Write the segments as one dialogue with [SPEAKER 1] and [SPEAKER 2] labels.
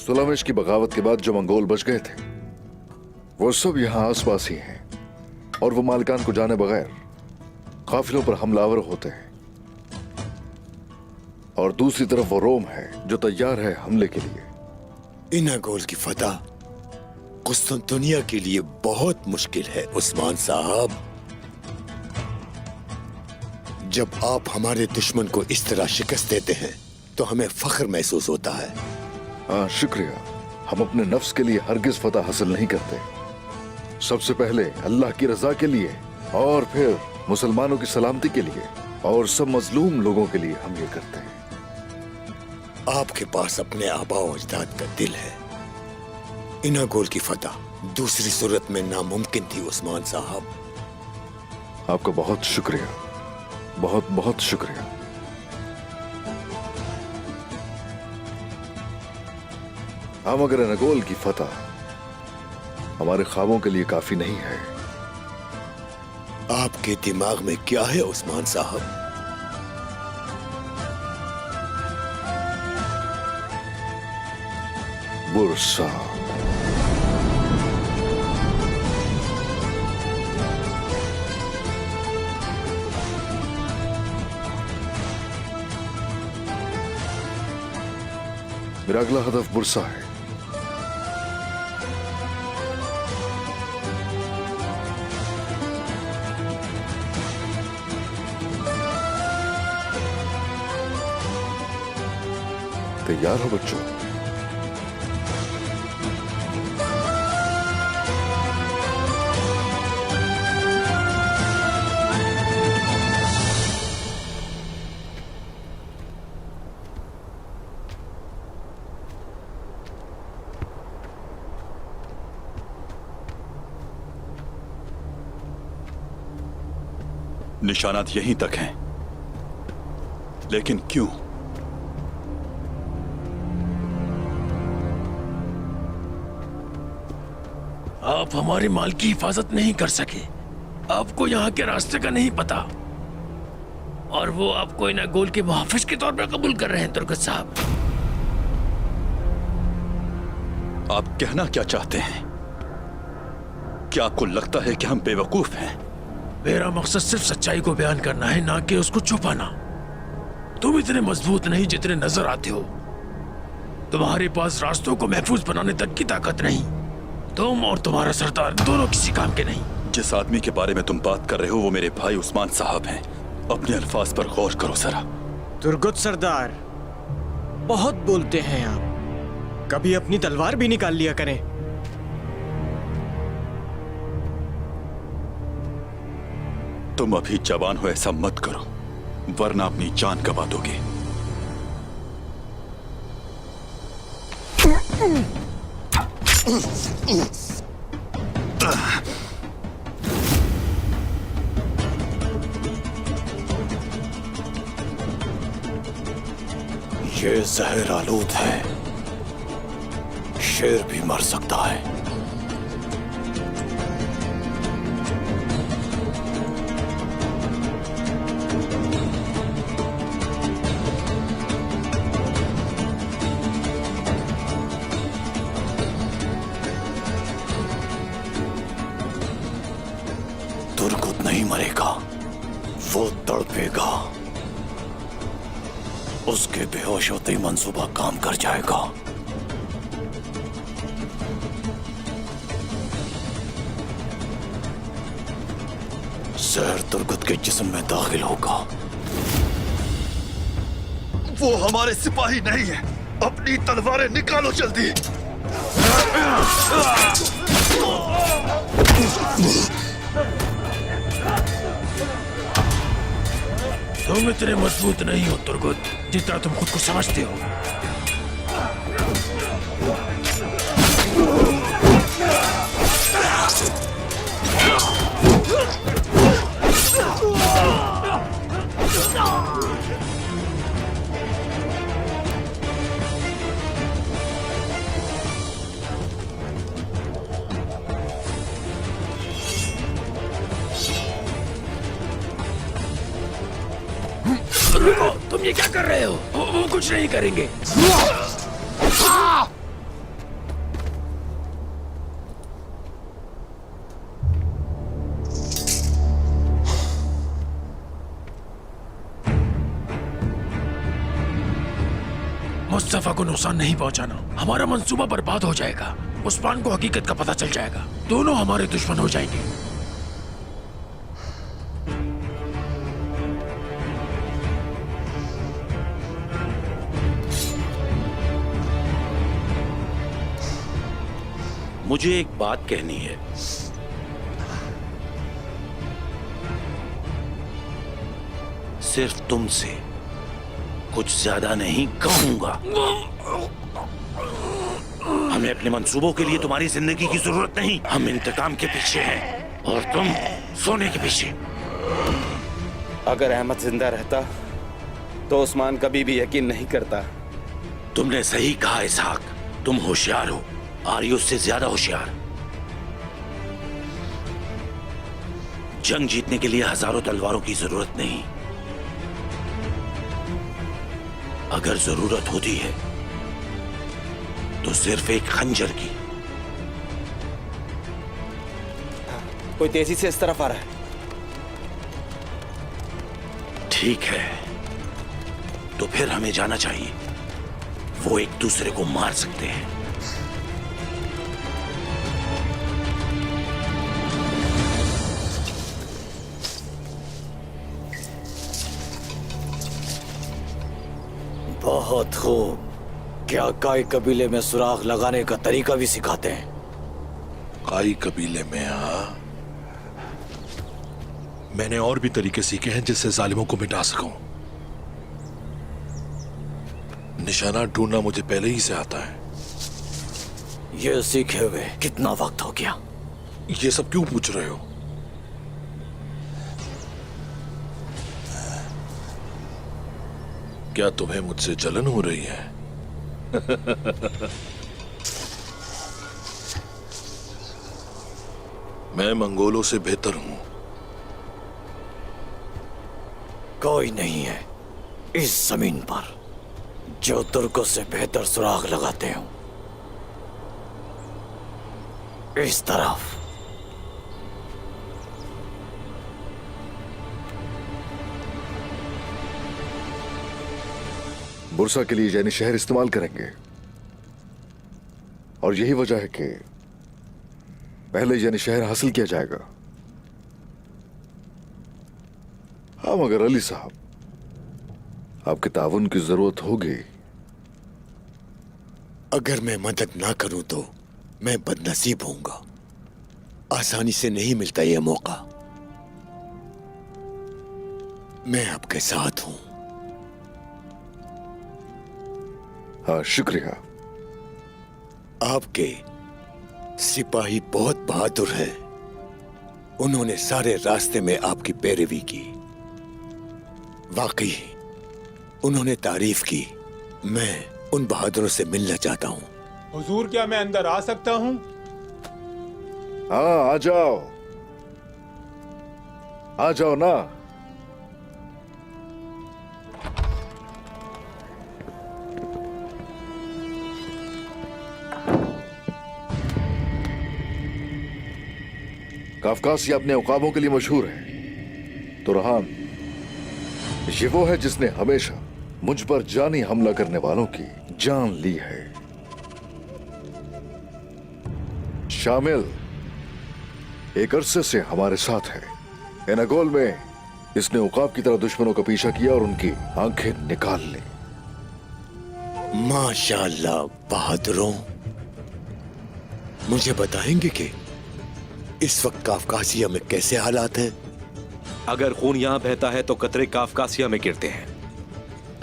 [SPEAKER 1] सुलमिश की बगावत के बाद जो मंगोल बच गए थे वो सब यहाँ आसपास ही हैं और वो मालिकान को जाने बगैर काफिलों पर हमलावर होते हैं। और दूसरी तरफ वो रोम है जो तैयार है हमले के लिए।
[SPEAKER 2] इनागोल की फतह कुस्तुनतुनिया के लिए बहुत मुश्किल है उस्मान साहब। जब आप हमारे दुश्मन को इस तरह शिकस्त देते हैं तो हमें फख्र महसूस होता है।
[SPEAKER 1] हाँ शुक्रिया। हम अपने नफ्स के लिए हरगिज फतह हासिल नहीं करते। सबसे पहले अल्लाह की रजा के लिए और फिर मुसलमानों की सलामती के लिए और सब मजलूम लोगों के लिए हम ये करते हैं।
[SPEAKER 2] आपके पास अपने आबाओ अजदाद का दिल है। इनागोल की फतह दूसरी सूरत में नामुमकिन थी उस्मान साहब।
[SPEAKER 1] आपका बहुत शुक्रिया, बहुत बहुत शुक्रिया। हम अगर इनागोल की फतह हमारे ख्वाबों के लिए काफी नहीं है।
[SPEAKER 2] आपके दिमाग में क्या है उस्मान साहब?
[SPEAKER 1] बुरसा। मेरा अगला हदफ बुरसा है। तैयार हो बच्चों?
[SPEAKER 3] निशानात यहीं तक हैं, लेकिन क्यों?
[SPEAKER 4] आप हमारे माल की हिफाजत नहीं कर सके। आपको यहाँ के रास्ते का नहीं पता और वो आपको इनागोल के मुहाफिज के तौर पर कबूल कर रहे हैं। तुर्गत साहब,
[SPEAKER 3] आप कहना क्या चाहते हैं? क्या आपको लगता है कि हम बेवकूफ हैं?
[SPEAKER 4] मेरा मकसद सिर्फ सच्चाई को बयान करना है, ना कि उसको छुपाना। तुम इतने मजबूत नहीं जितने नजर आते हो। तुम्हारे पास रास्तों को महफूज बनाने तक की ताकत नहीं। तुम और तुम्हारा सरदार दोनों किसी काम के नहीं।
[SPEAKER 3] जिस आदमी के बारे में तुम बात कर रहे हो वो मेरे भाई उस्मान साहब हैं। अपने अल्फाज पर गौर करो जरा।
[SPEAKER 5] तुर्गत सरदार, बहुत बोलते हैं आप। कभी अपनी तलवार भी निकाल लिया करें।
[SPEAKER 3] तुम अभी जवान हो, ऐसा मत करो वरना अपनी जान गंवा दोगे।
[SPEAKER 2] ये जहर आलूद है, शेर भी मर सकता है। तुर्गुत नहीं मरेगा, वो तड़पेगा। उसके बेहोश होते ही मंसूबा काम कर जाएगा। जहर तुर्गुत के जिस्म में दाखिल होगा।
[SPEAKER 3] वो हमारे सिपाही नहीं है। अपनी तलवारें निकालो जल्दी।
[SPEAKER 4] तुम इतने मजबूत नहीं हो तुर्गुत जितना तुम खुद को समझते हो। रुको, तुम ये क्या कर रहे हो? वो कुछ नहीं करेंगे। मुस्तफा को नुकसान नहीं पहुंचाना, हमारा मंसूबा बर्बाद हो जाएगा। उस्मान को हकीकत का पता चल जाएगा, दोनों हमारे दुश्मन हो जाएंगे।
[SPEAKER 6] मुझे एक बात कहनी है। सिर्फ तुमसे, कुछ ज्यादा नहीं कहूंगा। हमें अपने मंसूबों के लिए तुम्हारी जिंदगी की जरूरत नहीं। हम इंतकाम के पीछे हैं और तुम सोने के पीछे।
[SPEAKER 7] अगर अहमद जिंदा रहता तो उस्मान कभी भी यकीन नहीं करता।
[SPEAKER 6] तुमने सही कहा इसहाक, तुम होशियार हो, आरियुस से ज्यादा होशियार। जंग जीतने के लिए हजारों तलवारों की जरूरत नहीं। अगर जरूरत होती है तो सिर्फ एक खंजर की।
[SPEAKER 7] कोई तेजी से इस तरफ आ रहा है।
[SPEAKER 6] ठीक है, तो फिर हमें जाना चाहिए। वो एक दूसरे को मार सकते हैं।
[SPEAKER 8] बहुत खूब। क्या काई कबीले में सुराग लगाने का तरीका भी सिखाते हैं?
[SPEAKER 9] काई कबीले में? हाँ, मैंने और भी तरीके सीखे हैं जिससे जालिमों को मिटा सकूं। निशाना ढूंढना मुझे पहले ही से आता है।
[SPEAKER 8] ये सीखे हुए कितना वक्त हो गया?
[SPEAKER 9] ये सब क्यों पूछ रहे हो? क्या तुम्हें मुझसे जलन हो रही है? मैं मंगोलों से बेहतर हूं।
[SPEAKER 8] कोई नहीं है इस जमीन पर जो तुर्कों से बेहतर सुराग लगाते हो। इस तरफ
[SPEAKER 1] बुरसा के लिए जैनी शहर इस्तेमाल करेंगे, और यही वजह है कि पहले जैनी शहर हासिल किया जाएगा। हाँ, मगर अली साहब, आपके ताउन की जरूरत होगी।
[SPEAKER 2] अगर मैं मदद ना करूं तो मैं बदनसीब होऊंगा। आसानी से नहीं मिलता यह मौका। मैं आपके साथ हूं।
[SPEAKER 1] हाँ, शुक्रिया।
[SPEAKER 2] आपके सिपाही बहुत बहादुर हैं। उन्होंने सारे रास्ते में आपकी पैरवी की। वाकई उन्होंने तारीफ की। मैं उन बहादुरों से मिलना चाहता हूं।
[SPEAKER 10] हुजूर, क्या मैं अंदर आ सकता हूं?
[SPEAKER 1] हाँ, आ जाओ, आ जाओ ना। काफकासिया अपने औकाबों के लिए मशहूर है। तुरहान ये वो है जिसने हमेशा मुझ पर जानी हमला करने वालों की जान ली है। शामिल एक अरसे से हमारे साथ है। एनागोल में इसने उकाब की तरह दुश्मनों का पीछा किया और उनकी आंखें निकाल ली।
[SPEAKER 2] माशाअल्लाह बहादुरों, मुझे बताएंगे कि इस वक्त काफकासिया में कैसे हालात हैं?
[SPEAKER 11] अगर खून यहां बहता है तो कतरे काफकासिया में गिरते हैं।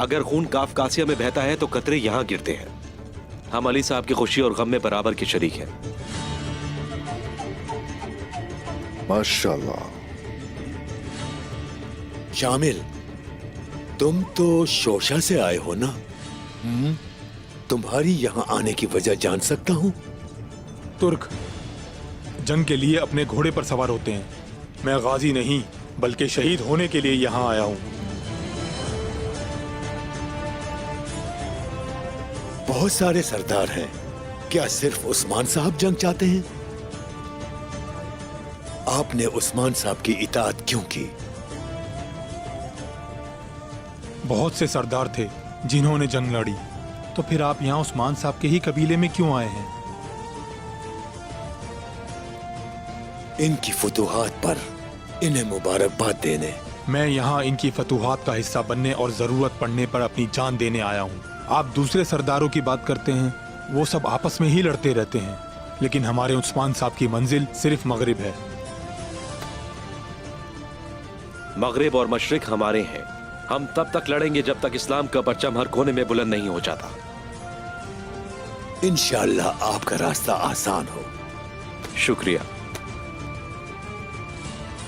[SPEAKER 11] अगर खून काफकासिया में बहता है तो कतरे यहां गिरते हैं। हम अली साहब की खुशी और गम में बराबर के शरीक हैं।
[SPEAKER 1] माशाअल्लाह।
[SPEAKER 2] शामिल, तुम तो शोशा से आए हो ना? तुम्हारी यहां आने की वजह जान सकता हूं?
[SPEAKER 10] तुर्क जंग के लिए अपने घोड़े पर सवार होते हैं। मैं गाजी नहीं बल्कि शहीद होने के लिए यहां आया हूं।
[SPEAKER 2] बहुत सारे सरदार हैं। क्या सिर्फ उस्मान साहब जंग चाहते हैं? आपने उस्मान साहब की इताअत क्यों की?
[SPEAKER 10] बहुत से सरदार थे जिन्होंने जंग लड़ी, तो फिर आप यहाँ उस्मान साहब के ही कबीले में क्यों आए हैं?
[SPEAKER 2] इनकी फतूहात पर इन्हें मुबारकबाद देने।
[SPEAKER 10] मैं यहाँ इनकी फतूहात का हिस्सा बनने और जरूरत पड़ने पर अपनी जान देने आया हूँ। आप दूसरे सरदारों की बात करते हैं, वो सब आपस में ही लड़ते रहते हैं, लेकिन हमारे उस्मान साहब की मंजिल सिर्फ मगरिब है।
[SPEAKER 11] मगरिब और मशरिक हमारे हैं। हम तब तक लड़ेंगे जब तक इस्लाम का परचम हर कोने में बुलंद नहीं हो जाता।
[SPEAKER 2] इंशाअल्लाह आपका रास्ता आसान हो।
[SPEAKER 11] शुक्रिया।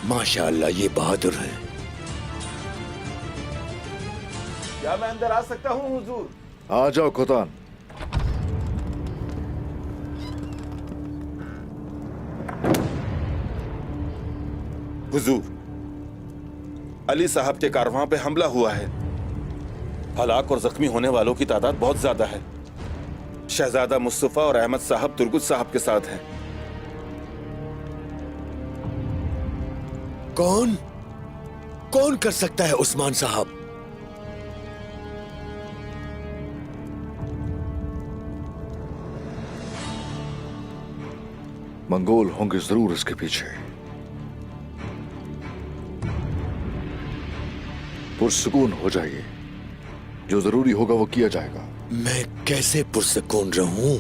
[SPEAKER 2] माशाअल्लाह, ये बहादुर है।
[SPEAKER 7] क्या मैं अंदर आ सकता हूँ हुजूर?
[SPEAKER 1] आ जाओ खोतान।
[SPEAKER 7] हुजूर, अली साहब के कारवां पे हमला हुआ है। हलाक और जख्मी होने वालों की तादाद बहुत ज्यादा है। शहजादा मुस्तफा और अहमद साहब तुर्गुत साहब के साथ हैं।
[SPEAKER 2] कौन कौन कर सकता है उस्मान साहब?
[SPEAKER 1] मंगोल होंगे जरूर इसके पीछे। पुरसुकून हो जाइए, जो जरूरी होगा वो किया जाएगा।
[SPEAKER 2] मैं कैसे पुरसुकून रहूं?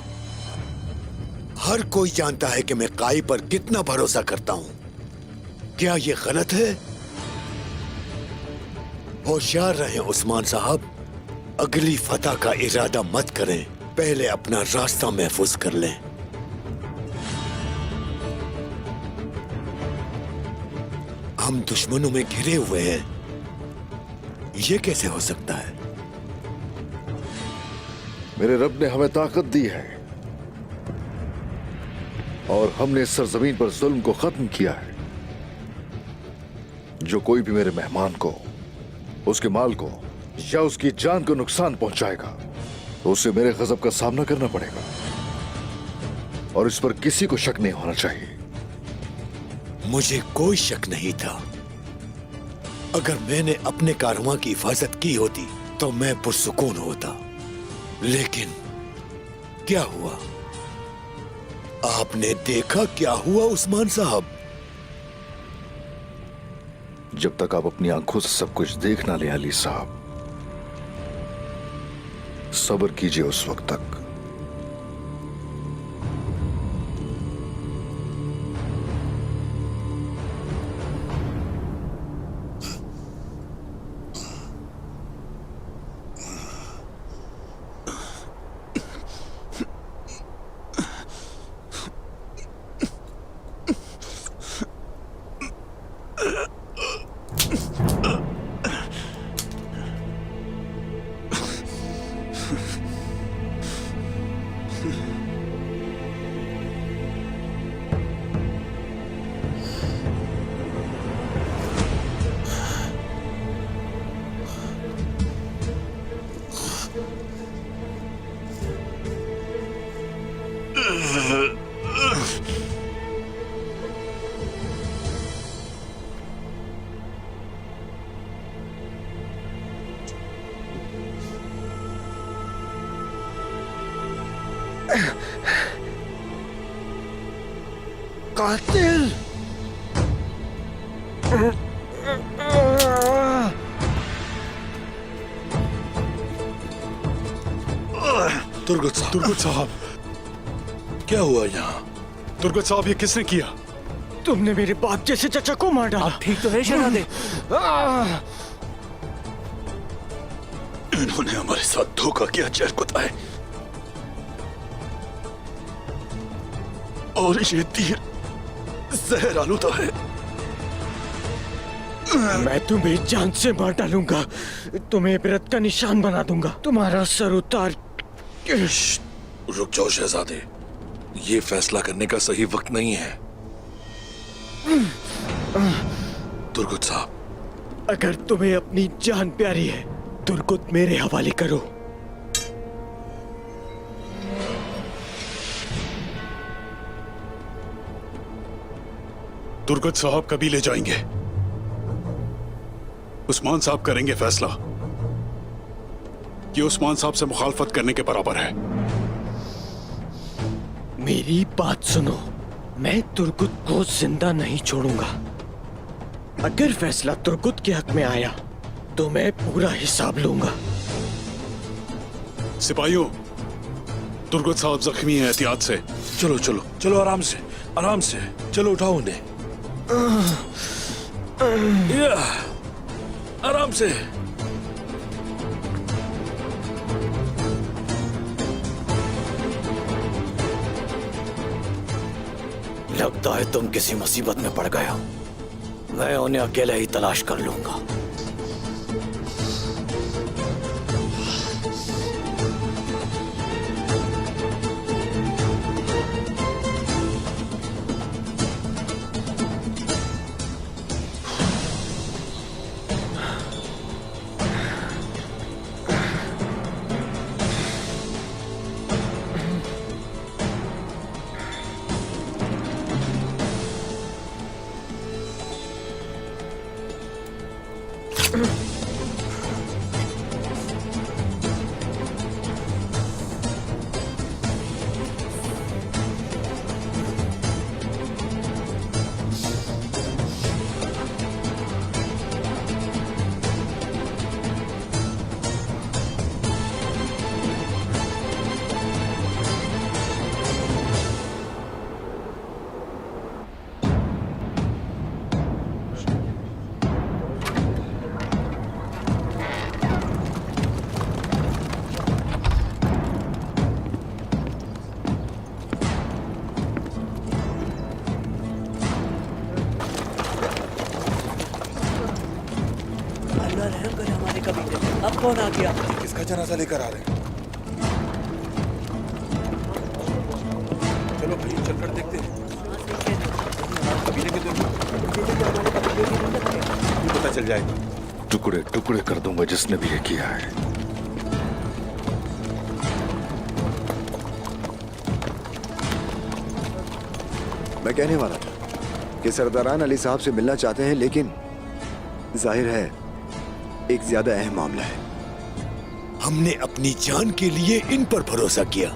[SPEAKER 2] हर कोई जानता है कि मैं काई पर कितना भरोसा करता हूं। क्या ये गलत है? होशियार रहें उस्मान साहब। अगली फतह का इरादा मत करें, पहले अपना रास्ता महफूज कर लें। हम दुश्मनों में घिरे हुए हैं, ये कैसे हो सकता है?
[SPEAKER 1] मेरे रब ने हमें ताकत दी है और हमने इस सरजमीन पर जुल्म को खत्म किया है। जो कोई भी मेरे मेहमान को, उसके माल को या उसकी जान को नुकसान पहुंचाएगा, तो उसे मेरे गजब का सामना करना पड़ेगा और इस पर किसी को शक नहीं होना चाहिए।
[SPEAKER 2] मुझे कोई शक नहीं था। अगर मैंने अपने कारवां की हिफाजत की होती तो मैं पुरसुकून होता, लेकिन क्या हुआ? आपने देखा क्या हुआ उस्मान साहब?
[SPEAKER 1] जब तक आप अपनी आंखों से सब कुछ देख ना ले अली साहब, सब्र कीजिए उस वक्त तक।
[SPEAKER 2] कातिल!
[SPEAKER 9] तुर्गत साहब, क्या हुआ यहाँ?
[SPEAKER 10] तुर्गत साहब, ये किसने किया?
[SPEAKER 5] तुमने मेरे बाप जैसे चचा को मार डाला।
[SPEAKER 8] ठीक तो है शहजादे?
[SPEAKER 3] इन्होंने हमारे साथ धोखा किया जहर कुताए, और ये तीर जहर आलूदा है।
[SPEAKER 5] मैं तुम्हें जान से मार डालूंगा, तुम्हें इबरत का निशान बना दूंगा, तुम्हारा सर उतार।
[SPEAKER 9] रुक जाओ शहजादे, ये फैसला करने का सही वक्त नहीं है। तुर्गत साहब,
[SPEAKER 5] अगर तुम्हें अपनी जान प्यारी है, तुर्गत मेरे हवाले करो।
[SPEAKER 3] तुर्गत साहब कभी ले जाएंगे, उस्मान साहब करेंगे फैसला।
[SPEAKER 9] ये उस्मान साहब से मुखालफत करने के बराबर है।
[SPEAKER 5] मेरी बात सुनो, मैं तुर्कुत को जिंदा नहीं छोड़ूंगा। अगर फैसला तुर्कुत के हक में आया तो मैं पूरा हिसाब लूंगा।
[SPEAKER 9] सिपाहियों, तुर्कुत साहब जख्मी हैं, एहतियात से।
[SPEAKER 6] चलो चलो चलो, आराम से आराम से, चलो उठाओ उन्हें। आराम से।
[SPEAKER 8] लगता है तुम किसी मुसीबत में पड़ गए हो। मैं उन्हें अकेले ही तलाश कर लूंगा।
[SPEAKER 12] अब कौन आ गया?
[SPEAKER 7] किसका जनाजा लेकर आ रहे हैं? चलो भाई, चलकर देखते हैं। कबीले के पता चल जाएगा।
[SPEAKER 1] टुकड़े टुकड़े कर दूंगा जिसने भी ये किया है।
[SPEAKER 13] मैं कहने वाला था कि सरदारान अली साहब से मिलना चाहते हैं, लेकिन जाहिर है एक ज्यादा अहम मामला है।
[SPEAKER 2] हमने अपनी जान के लिए इन पर भरोसा किया।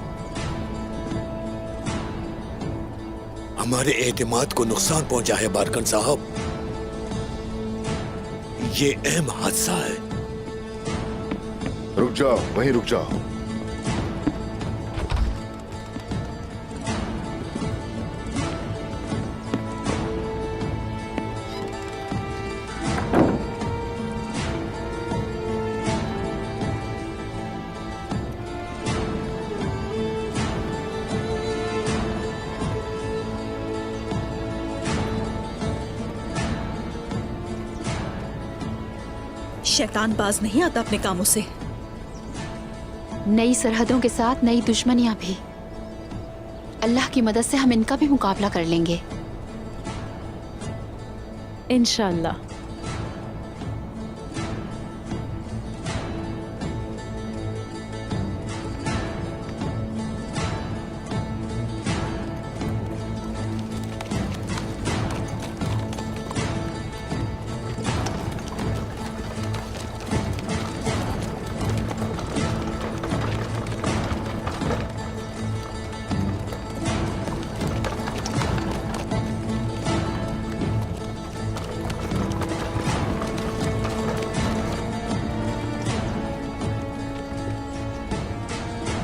[SPEAKER 2] हमारे एतमाद को नुकसान पहुंचा है बारकन साहब। ये अहम हादसा है।
[SPEAKER 1] रुक जाओ, वहीं रुक जाओ।
[SPEAKER 12] शैतान बाज नहीं आता अपने कामों से।
[SPEAKER 14] नई सरहदों के साथ नई दुश्मनियां भी। अल्लाह की मदद से हम इनका भी मुकाबला कर लेंगे
[SPEAKER 12] इंशाअल्लाह।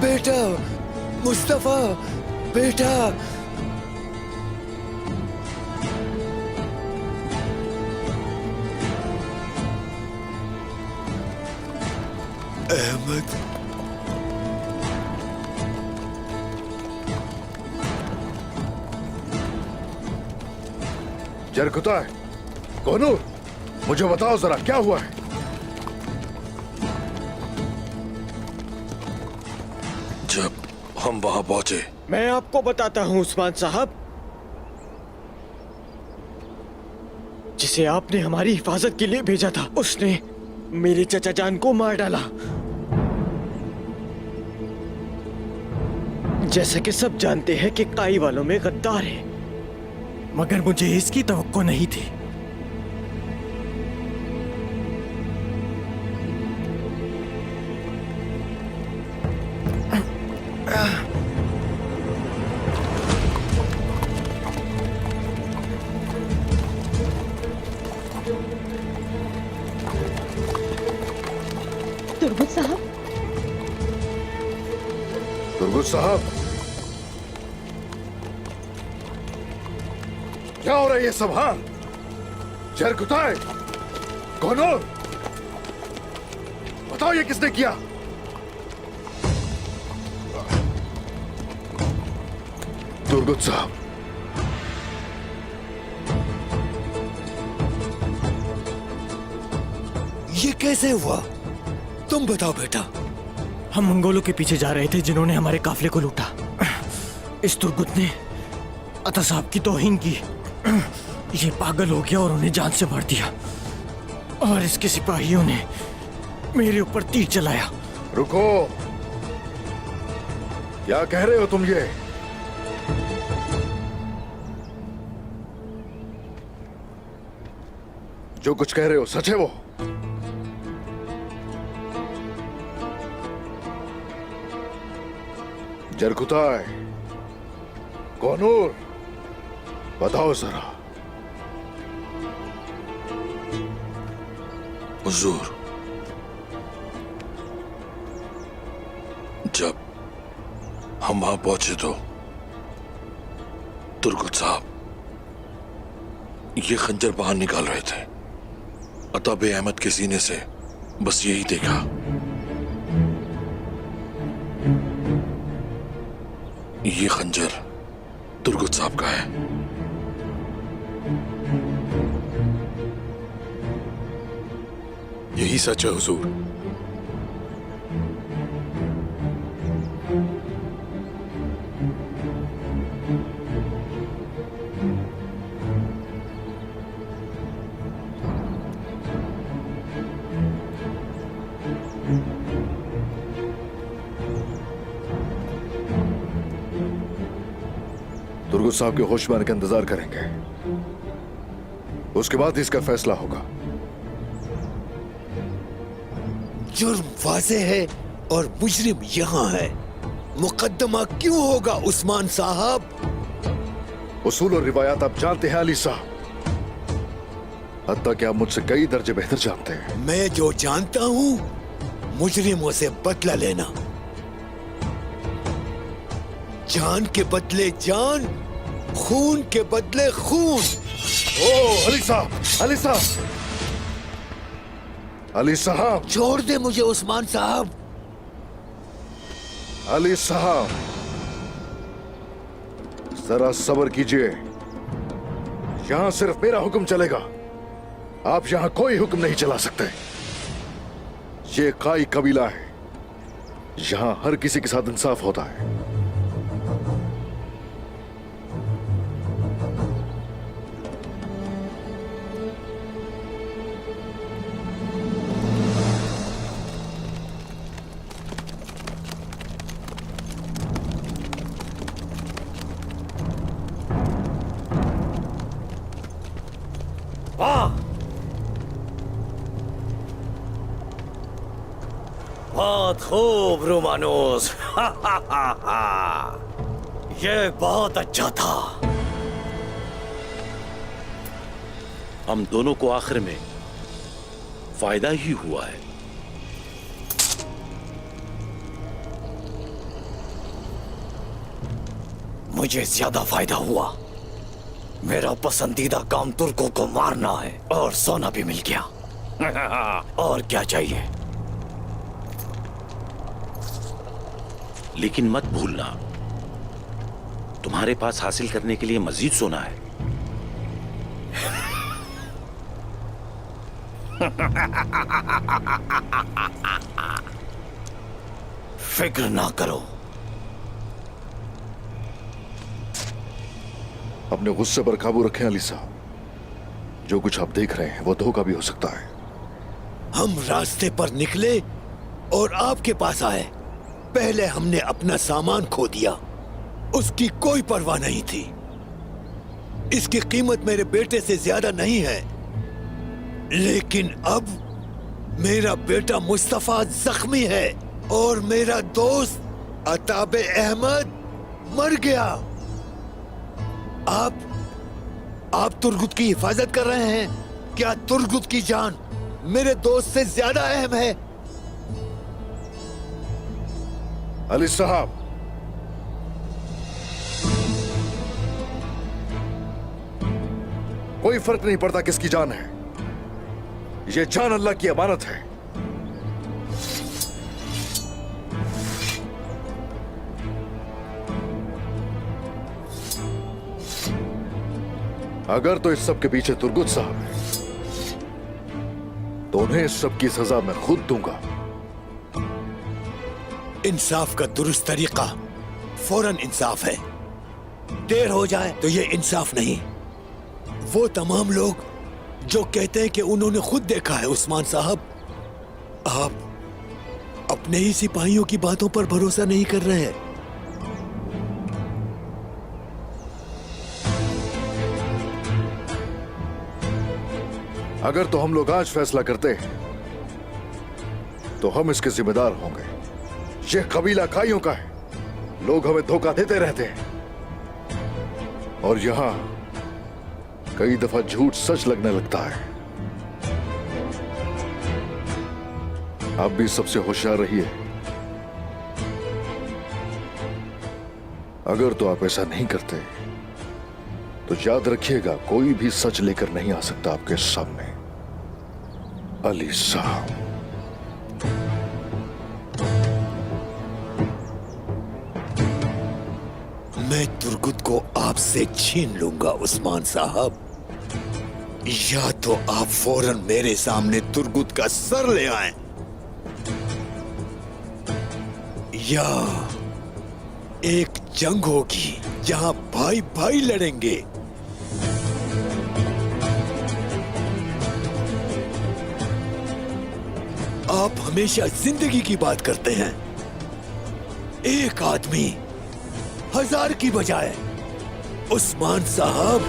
[SPEAKER 2] बेटा, मुस्तफा, बेटा। अहमद,
[SPEAKER 1] जरकुता है कोनूर, मुझे बताओ जरा क्या हुआ है।
[SPEAKER 9] जब हम वहां पहुंचे,
[SPEAKER 5] मैं आपको बताता हूं उस्मान साहब, जिसे आपने हमारी हिफाजत के लिए भेजा था, उसने मेरे चचा जान को मार डाला। जैसा कि सब जानते हैं कि काई वालों में गद्दार है, मगर मुझे इसकी तवक्को नहीं थी।
[SPEAKER 15] तुर्गुत साहब।
[SPEAKER 1] तुर्गुत साहब, क्या हो रहा है ये सब? हाँ, जरकुताय, कौनोर, बताओ ये किसने किया? तुर्गुत साहब,
[SPEAKER 2] ये कैसे हुआ? तुम बताओ बेटा।
[SPEAKER 5] हम मंगोलों के पीछे जा रहे थे जिन्होंने हमारे काफिले को लूटा। इस तुर्गुत ने अता साहब की तौहीन की। ये पागल हो गया और उन्हें जान से मार दिया। और इसके सिपाहियों ने मेरे ऊपर तीर चलाया।
[SPEAKER 1] रुको, क्या कह रहे हो तुम ये? जो कुछ कह रहे हो सच है वो? जरकुताय, कौनूर, बताओ जरा।
[SPEAKER 9] हुजूर, जब हम वहां पहुंचे तो तुर्गुत साहब ये खंजर बाहर निकाल रहे थे। अताबे अहमद के सीने से बस यही देखा। ये खंजर तुर्गुत साहब का है।
[SPEAKER 3] यही सच है हुजूर।
[SPEAKER 1] तुर्गुत साहब के होश में आने का इंतजार करेंगे, उसके बाद इसका फैसला होगा।
[SPEAKER 2] जुर्म वाज़े है और मुजरिम यहाँ है। मुकद्दमा क्यों होगा उस्मान साहब?
[SPEAKER 1] उसूल और रिवायात आप जानते हैं अली साहब, हत्ता कि आप मुझसे कई दर्जे बेहतर जानते हैं।
[SPEAKER 2] मैं जो जानता हूँ, मुजरिमों से बदला लेना। जान के बदले जान, खून के बदले खून।
[SPEAKER 1] ओ अली साहब, अली साहब, अली साहब,
[SPEAKER 2] छोड़ दे मुझे उस्मान साहब।
[SPEAKER 1] अली साहब, जरा सब्र कीजिए। यहां सिर्फ मेरा हुक्म चलेगा, आप यहां कोई हुक्म नहीं चला सकते। ये काई कबीला है, यहां हर किसी के साथ इंसाफ होता है।
[SPEAKER 8] बहुत खूब रोमानोस। ये बहुत अच्छा था।
[SPEAKER 6] हम दोनों को आखिर में फायदा ही हुआ है।
[SPEAKER 8] मुझे ज्यादा फायदा हुआ। मेरा पसंदीदा काम तुर्कों को मारना है और सोना भी मिल गया। और क्या चाहिए?
[SPEAKER 6] लेकिन मत भूलना, तुम्हारे पास हासिल करने के लिए मजीद सोना है।
[SPEAKER 8] फिक्र ना करो।
[SPEAKER 1] अपने गुस्से पर काबू रखें अली साहब। जो कुछ आप देख रहे हैं वो धोखा भी हो सकता है।
[SPEAKER 2] हम रास्ते पर निकले और आपके पास आए। पहले हमने अपना सामान खो दिया, उसकी कोई परवाह नहीं थी। इसकी कीमत मेरे बेटे से ज्यादा नहीं है, लेकिन अब मेरा बेटा मुस्तफा जख्मी है और मेरा दोस्त अताबे अहमद मर गया। आप तुर्गुत की हिफाजत कर रहे हैं। क्या तुर्गुत की जान मेरे दोस्त से ज्यादा अहम है?
[SPEAKER 1] अली साहब, कोई फर्क नहीं पड़ता किसकी जान है, ये जान अल्लाह की अमानत है। अगर तो इस सब के पीछे तुर्गुत साहब है तो उन्हें इस सब की सजा मैं खुद दूंगा।
[SPEAKER 2] इंसाफ का दुरुस्त तरीका फौरन इंसाफ है। देर हो जाए तो ये इंसाफ नहीं। वो तमाम लोग जो कहते हैं कि उन्होंने खुद देखा है उस्मान साहब, आप अपने ही सिपाहियों की बातों पर भरोसा नहीं कर रहे हैं।
[SPEAKER 1] अगर तो हम लोग आज फैसला करते हैं तो हम इसके जिम्मेदार होंगे। यह कबीला काइयों का है, लोग हमें धोखा देते रहते हैं और यहां कई दफा झूठ सच लगने लगता है। आप भी सबसे होशियार रहिए। अगर तो आप ऐसा नहीं करते तो याद रखिएगा कोई भी सच लेकर नहीं आ सकता आपके सामने। अली साहब,
[SPEAKER 2] मैं तुर्गुत को आपसे छीन लूंगा उस्मान साहब, या तो आप फौरन मेरे सामने तुर्गुत का सर ले आए, या एक जंग होगी जहां भाई भाई लड़ेंगे। आप हमेशा जिंदगी की बात करते हैं। एक आदमी 1000 की बजाय उस्मान साहब